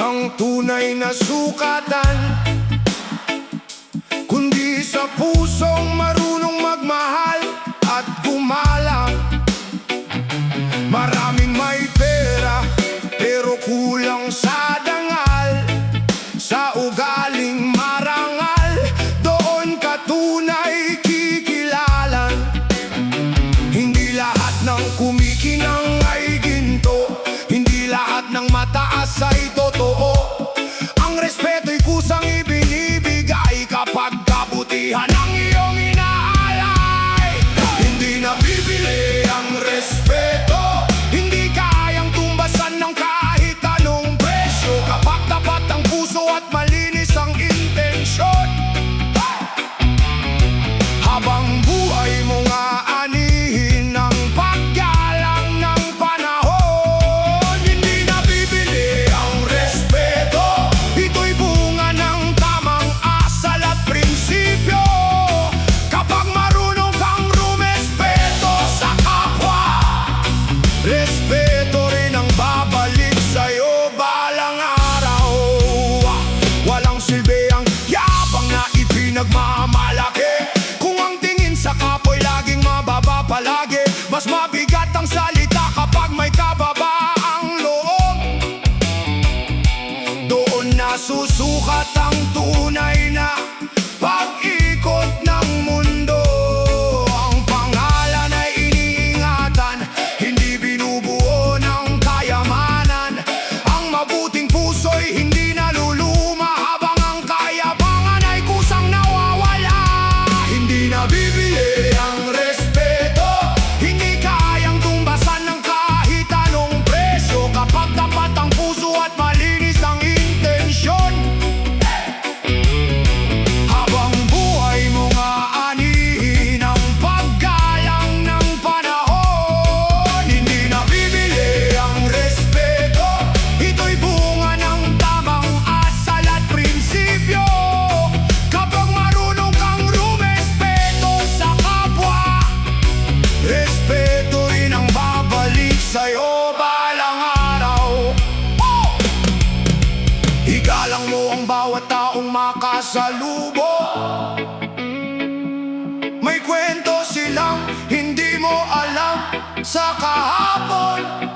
ang tunay na sukatan, kundi sa pusong marunong magmahal at gumalang. Maraming may pera pero kulang sa dangal, sa ugaling marangal, doon ka tunay kikilalan. Hindi lahat ng kumikinang ay ginto, hindi lahat ng mataas ay totoo. Ang respeto'y kusang ibinibigay kapag kabutihan ang iyong inaalay. Hindi nabibili ang respeto, hindi kayang tumbasan ng kahit anong presyo, kapag tapat ang puso at malinis ang intensyon. Habang buhay mo nga anihin ng paggalang ng panahon, hindi nabibili ang respeto. Ito'y bunga ng tamang asal at prinsipyo, kapag marunong kang rumespeto sa kapwa. Respeto rin ang babalik sa'yo balang araw. Walang silbi ang yabang na ipinagmamalaki, kung ang tingin sa kapoy laging mababa palagi. Mas mabigat ang salita kapag may kababaang loob. Doon nasusukat ang tunay na pag-ikot ng mundo. Ang pangalan ay iniingatan, hindi binubuo ng kayamanan. Ang mabuting puso'y hindi naluluma, habang ang kayabangan ay kusang nawawala. Hindi nabibili ang respeto, hindi kayang tumbasan ng kahit anong presyo, kapag tapat ang puso at malinis ang intensyon. Habang buhay mo nga anihin ang paggalang ng panahon, hindi nabibili ang respeto. Ito'y bunga ng tamang asal at prinsipyo, kapag marunong kang rumespeto sa kapwa. Respeto rin ang babalik sa'yo balang araw. Igalang mo ang bawat taong makasalubo. May kwento silang hindi mo alam sa kahapon.